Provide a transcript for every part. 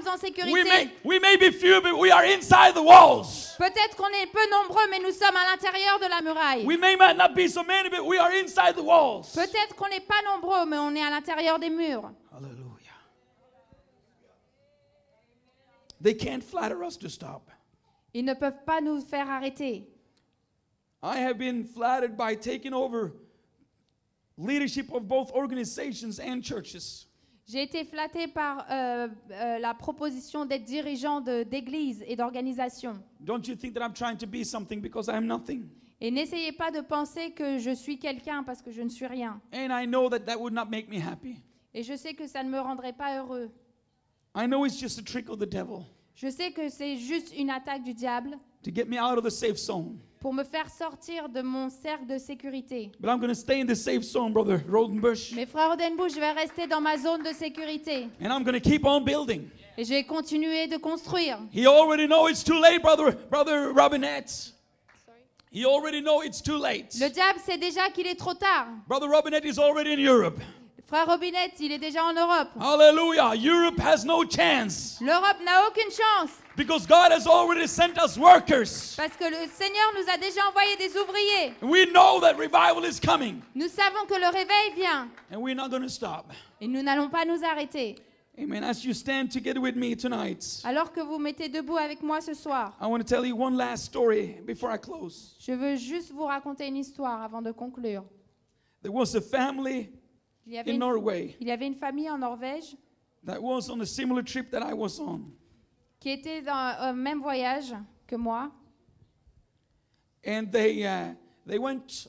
sommes en sécurité. We may be few, but we are inside the walls. Peut-être qu'on est peu nombreux, mais nous sommes à l'intérieur de la muraille. We may not be so many, but we are inside the walls. Peut-être qu'on n'est pas nombreux, mais on est à l'intérieur des murs. Hallelujah. They can't flatter us to stop. Ils ne peuvent pas nous faire arrêter. I have been flattered by taking over leadership of both organizations and churches. J'ai été flattée par la proposition d'être dirigeant d'église et d'organisation. Don't you think that I'm trying to be something because I'm nothing? Et n'essayez pas de penser que je suis quelqu'un parce que je ne suis rien. And I know that that would not make me happy. Et je sais que ça ne me rendrait pas heureux. I know it's just a trick of the devil Je sais que c'est juste une attaque du diable to get me out of the safe zone. pour me faire sortir de mon cercle de sécurité. But I'm going to stay in the safe zone, Brother Rodenbush. Mais frère Rodenbush, je vais rester dans ma zone de sécurité. And I'm going to keep on building. Et je vais continuer de construire. He already know it's too late, Brother Robinette. He already know it's too late. Le diable sait déjà qu'il est trop tard. Brother Robinette is already in Europe. Frère Robinette, il est déjà en Europe. Hallelujah. Europe has no chance. L'Europe n'a aucune chance. Because God has already sent us workers. Parce que le Seigneur nous a déjà envoyé des ouvriers. We know that revival is coming. Nous savons que le réveil vient. And we're not going to stop. Et nous n'allons pas nous arrêter. Amen. As you stand together with me tonight, Alors que vous mettez debout avec moi ce soir, I want to tell you one last story before I close. je veux juste vous raconter une histoire avant de conclure. There was a family Il y avait in Norway il y avait une famille en Norvège that was on a similar trip that I was on. qui était dans le même voyage que moi. And they went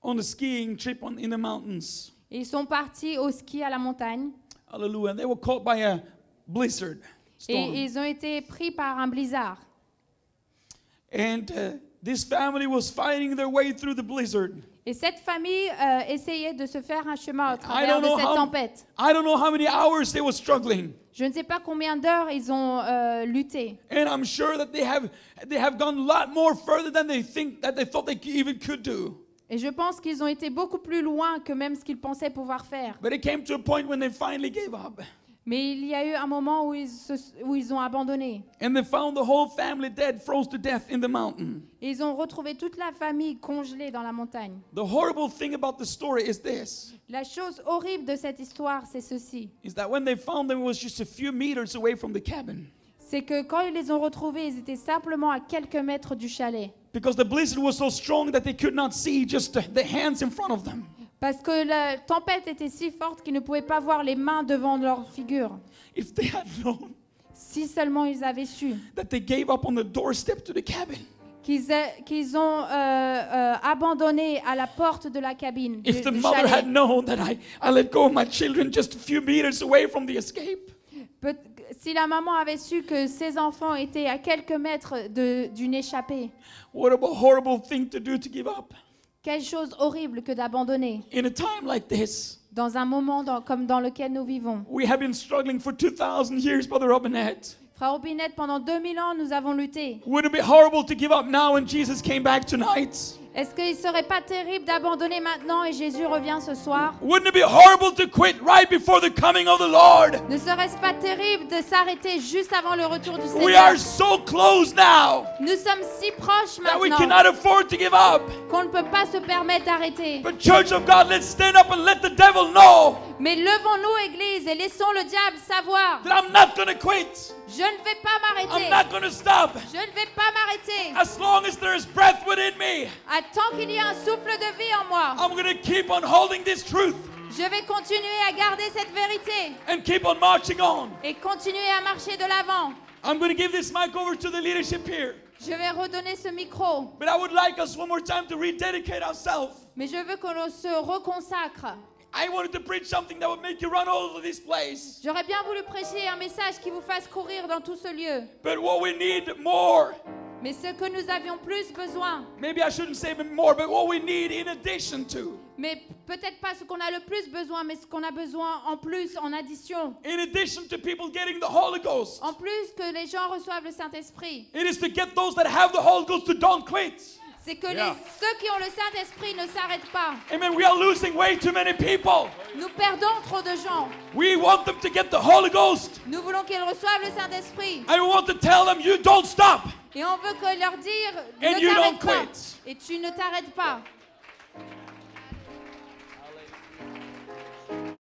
on a skiing trip in the mountains. Et ils sont partis au ski à la montagne. Hallelujah. And they were caught by a blizzard storm. Et ils ont été pris par un blizzard. And this family was fighting their way through the blizzard. Et cette famille essayait de se faire un chemin au I travers don't de know cette tempête. I don't know how many hours they were struggling. Je ne sais pas combien d'heures ils ont lutté. And I'm sure that they have gone a lot more further than they thought they even could do. Et je pense qu'ils ont été beaucoup plus loin que même ce qu'ils pensaient pouvoir faire. But it came to a point when they finally gave up. Mais il y a eu un moment où ils ont abandonné. And they found the whole family dead, froze to death in the mountain. Et ils ont retrouvé toute la famille congelée dans la montagne. The horrible thing about the story is this. La chose horrible de cette histoire, c'est ceci. Is that when they found them, it was just a few meters away from the cabin. C'est que quand ils les ont retrouvés, ils étaient simplement à quelques mètres du chalet. Because the blizzard was so strong that they could not see just the hands in front of them. Parce que la tempête était si forte qu'ils ne pouvaient pas voir les mains devant leur figure. If they had known Si seulement ils avaient su that they gave up on the doorstep to the cabin. qu'ils ont abandonné à la porte de la cabine If the du mother had chalet. known that I let go of my children just a few meters away from the escape. Si la maman avait su que ses enfants étaient à quelques mètres d'une échappée, What a horrible thing to do to give up. quelle chose horrible que d'abandonner In a time like this, dans un moment comme dans lequel nous vivons. we have been struggling for 2,000 years, Brother Robinette. Frère Robinette, pendant 2000 ans, nous avons lutté. Wouldn't it be horrible to give up now when Jesus came back tonight? Est-ce qu'il ne serait pas terrible d'abandonner maintenant et Jésus revient ce soir? Wouldn't it be horrible to quit right before the coming of the Lord? Ne serait-ce pas terrible de s'arrêter juste avant le retour du We Seigneur? are so close now Nous sommes si proches that we maintenant cannot afford to give up. qu'on ne peut pas se permettre d'arrêter. But Church of God, let's stand up and let the devil know Mais levons-nous, Église, et laissons le diable savoir. that I'm not going to quit. Je ne vais pas I'm m'arrêter. not going to stop. Je ne vais pas m'arrêter. As long as there is breath within me, Tant qu'il y a un souffle de vie en moi, I'm going to keep on holding this truth je vais continuer à garder cette vérité and keep on marching on. et continuer à marcher de l'avant. I'm going to give this mic over to the leadership here. Je vais redonner ce micro, But I would like us one more time to rededicate ourselves. mais je veux que l'on se reconsacre. I wanted to preach something that would make you run all over this place. J'aurais bien voulu prêcher un message qui vous fasse courir dans tout ce lieu. But what we need more, Mais ce que nous avions plus besoin, maybe I shouldn't say more, but what we need in addition to, mais peut-être pas ce qu'on a le plus besoin, mais ce qu'on a besoin en plus, en addition. in addition to people getting the Holy Ghost, En plus que les gens reçoivent le Saint-Esprit. it is to get those that have the Holy Ghost to don't quit. c'est que Yeah. ceux qui ont le Saint-Esprit ne s'arrêtent pas. Amen. We are losing way too many people. Nous perdons trop de gens. We want them to get the Holy Ghost. Nous voulons qu'ils reçoivent le Saint-Esprit. And we want to tell them, you don't stop. Et on veut que leur dire, And ne you t'arrête don't pas. quit. Et tu ne t'arrêtes pas.